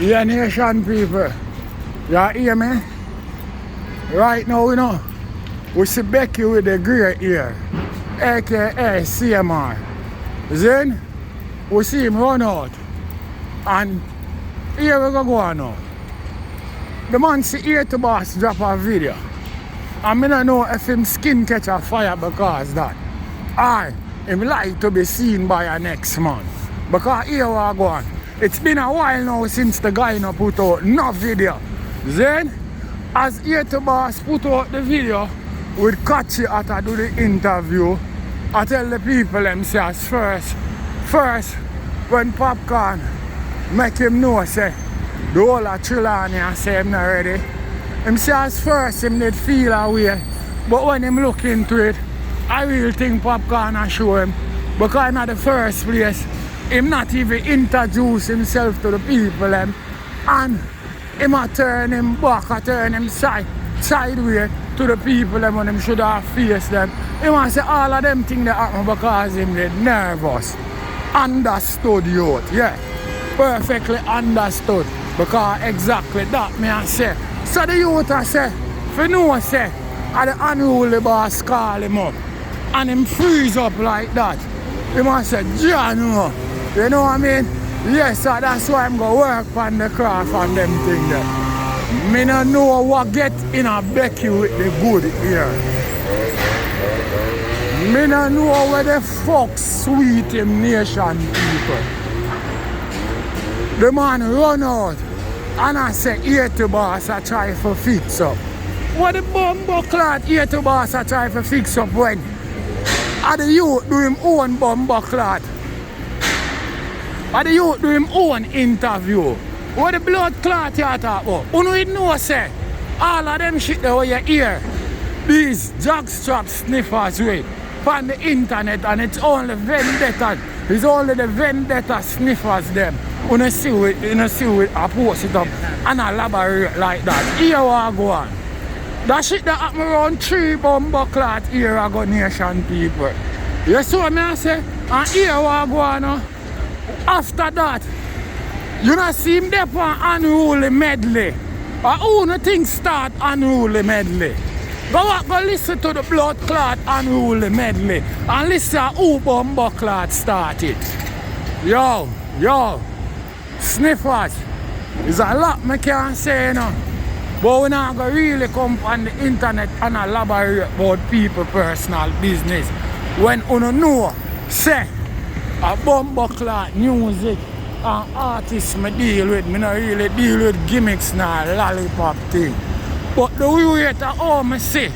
Yeah, nation people. You hear me? Right now, we see Becky with the grey hair, aka CMR. Then, we see him run out. And here we go on now. The man see here to boss drop a video. And I don't know if him skin catch a fire because that. Or him like to be seen by a next man. Because here we go on. It's been a while now since the guy no put out no video. Then, as here to boss put out the video with Kachi at I do the interview, I tell the people themselves first, when Popcaan make him know say the whole of Trelawney say him not ready. Him say as first him did feel away, but when him look into it, I really think Popcaan a show him. Because in the first place, him not even introduce himself to the people and him a turn him back, a turn him sideways to the people when him should have faced them. He want to say all of them things that happen because him did nervous. Understood youth, yeah. Perfectly understood. Because exactly that me I say. So the youth I say, if you know say, the unruly boss call him up and him freeze up like that, he must say, John, you know what I mean? Yes, so that's why I'm going to work on the craft and them things there. Me no know what get in a Becky with the good here. Me no know where the fuck sweet him nation people. The man run out and I say, here to boss I try to fix up. What the bumbo clot here to boss I try to fix up when? And the youth do him own bumbo clot. And the youth do him own interview. What the blood clot you talk about? You know say, all of them shit that you hear, these jockstrap sniffers way on the internet and it's only vendetta. It's only the vendetta sniffers them. You see it, I post it up and I elaborate like that. Here we go on. That shit that happen around 3 bumbo clot here I go nation people. You see what I say? And here we go on. After that, you not see him there for an unruly medley. Or who no think start unruly medley? Go listen to the blood clot unruly medley and listen who bumbo clot started. Yo, sniffers. There's a lot I can't say now. But we're not going to really come on the internet and elaborate about people's personal business. When you know, say, a bumbo clot music and artists me deal with, me not really deal with gimmicks now, lollipop thing. But the way at home I see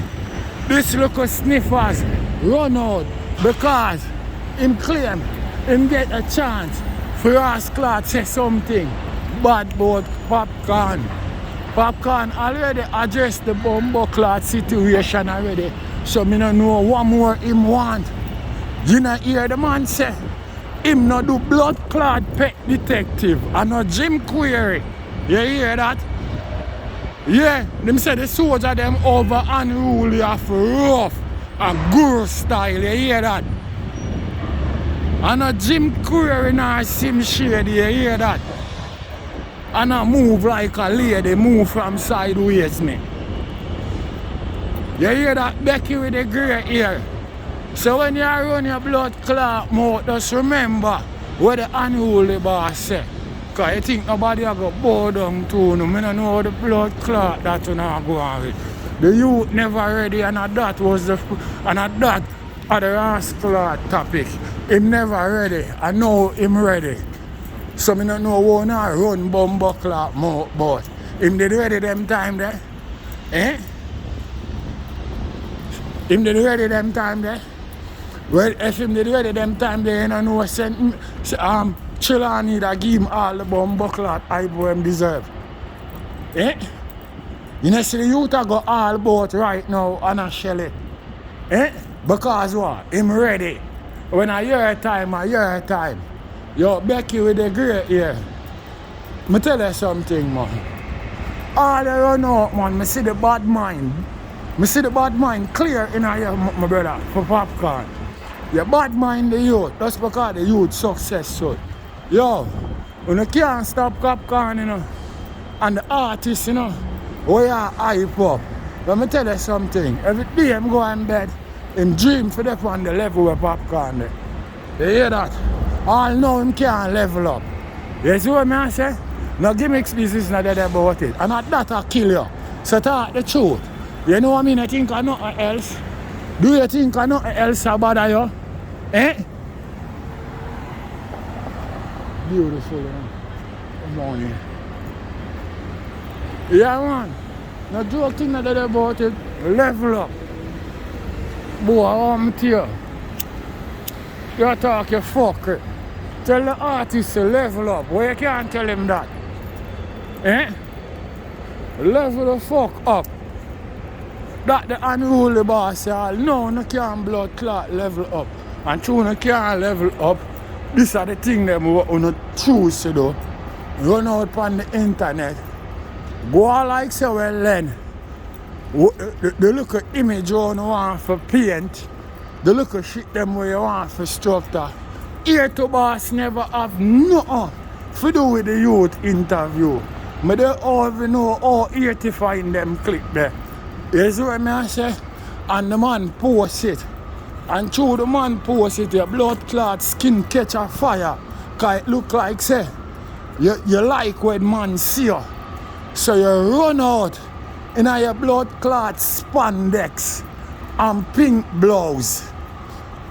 this little sniffers run out because him claim him get a chance for us clot say something bad about Popcaan. Popcaan already addressed the bumbo clot situation already. So me don't know what more him want. You know hear the man say him no do blood clot pet detective and no Jim Query. You hear that? Yeah, them say the soldier them over unruly of rough and guru style, you hear that? And a Jim Query nor Sim Shady, you hear that? And I move like a lady, move from sideways me. You hear that Becky with the grey hair? So when you run your blood clot mouth, just remember what the unruly boss say. Because I think nobody a go bow down to no. I don't know how the blood clot that you not go on with. The youth never ready and that was the that the ass clot topic. Him never ready. I know him ready. So I don't know how not run bumbo clot mouth, but him did ready them time there. Eh? Him did ready them time there. Well, if him did ready them time there, you don't know Trelawney that give him all the bumbo clot I him deserve. Eh? You know see the youth a go all about right now and a Shelly. Eh? Because what? Him ready. When I hear time. Yo, Becky with the grey hair. Me tell you something, man. All the run out, man, me see the bad mind. Me see the bad mind clear in here, my brother, for Popcaan. Your bad mind the youth, that's because the youth successful. Yo, You can't stop Popcaan, you know. And the artists, you know, we are hype up. Let me tell you something. Every day I'm going in bed and dream for them on the level of Popcaan there. You hear that? All know him can't level up. You see what I say? No gimmicks business not that about it. And that will kill you. So talk the truth. You know what I mean? I think of nothing else. Do you think of nothing else about you? Eh? Beautiful, you know. Come on here. Yeah, man. No joke thing not that about it. Level up. Boy, I'm to you. You talk your fuck. Tell the artist to level up. Why you can't tell him that? Eh? Level the fuck up. That the unruly boss say, no, you can't blood clot level up. And true, you can't level up. These are the things that you not choose to do. Run out on the internet. Go on like say, well then. The look of image you want for paint. The look of shit them where you want for structure. Here to boss never have nothing to do with the youth interview. But they all know how here to find them clip there. You see what I say? And the man post it. And through the man post it, your blood clot skin catch a fire. Cause it look like say, you like when man see you. So you run out in your blood clot spandex and pink blouse.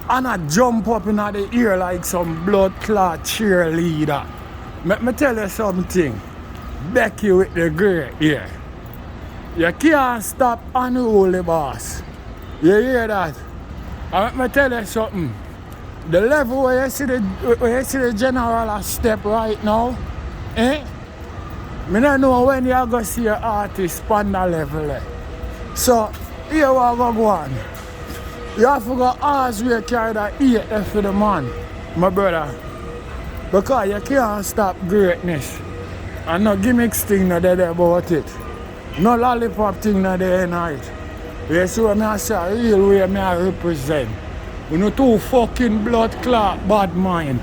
And I jump up in the ear like some blood clot cheerleader. Let me tell you something. Becky with the grey ear. You can't stop unruly boss. You hear that? And let me tell you something. The level where you see the general step right now, eh? I don't know when you're going to see an artist on that level. So, here we go on. You have to go ask where you carry that ear for the man, my brother. Because you can't stop greatness. And no gimmicks thing not there about it. No lollipop thing not there night. You see what I say? Real way I represent. You know, too fucking blood clot bad mind.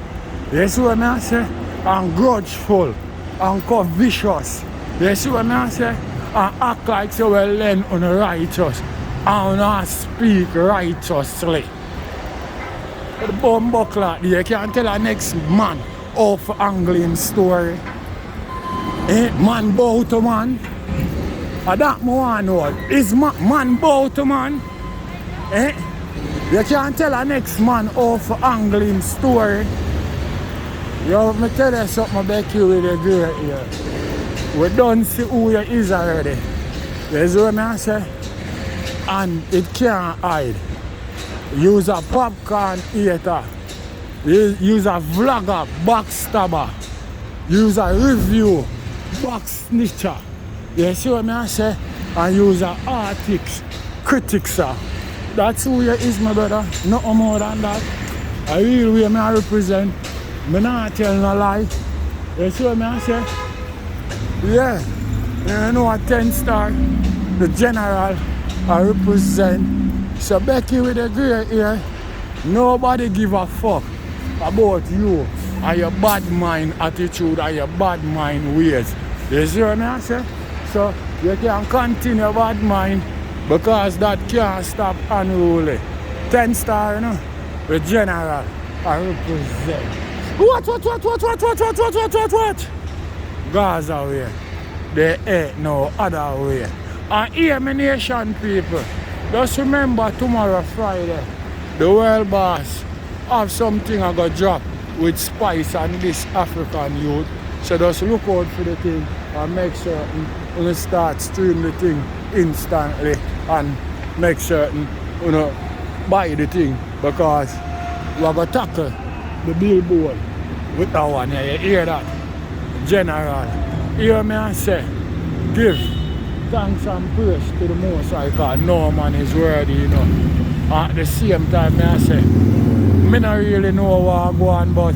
You see what I say? And grudgeful. And vicious. You see what I say? And act like so well then unrighteous. And not speak righteously. The bumbo clot, you can't tell the next man off angling story. Eh? Man bow to man. And that I want to know. Is man bow to man? Eh? You can't tell the next man off angling story. Yo, me tell you something about you with the great here. We don't see who you is already. You see what I say? And it can't hide. Use a Popcaan eater. Use a vlogger, backstabber. Use a review, box snitcher. You see what I say? And use a artist, critics. That's who you is, my brother. Nothing more than that. I real way I represent. I not tell no lie. You see what I say? Yeah. You know a 10 star, the general, I represent. So Becky with the grey hair, nobody give a fuck about you and your bad mind attitude and your bad mind ways. You see what I say? So you can continue bad mind because that can't stop unruly. 10 star, you know, the general, I represent. What? Gaza way. There ain't no other way. And here, my nation people, just remember tomorrow, Friday, the world boss have something I got drop with Spice and this African youth. So just look out for the thing and make certain you start stream the thing instantly and make certain you know buy the thing because we're going to tackle the billboard with that one. Yeah, you hear that? General. Hear me and say, give thanks and praise to the Most High because no man is worthy, you know. At the same time, I say, I don't really know what I'm going, but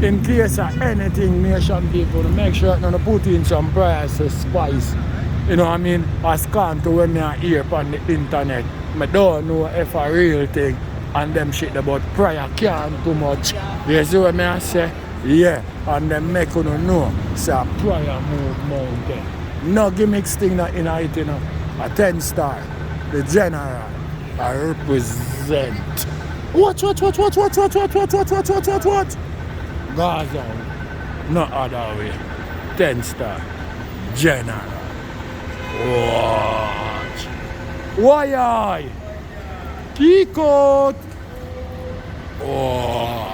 in case of anything, nation people, make sure to put in some prayers to Spice. You know what I mean? As can't to when I hear on the internet. I don't know if a real thing and them shit about prayer can't too much. You see what I say? Yeah, and them make you know. Say a prayer move mountain. No gimmicks thing not in it, you know. A 10 star. The general. I represent. What? Gaza. No other way. 10 star. General. What? Why I? Peacock. Oh.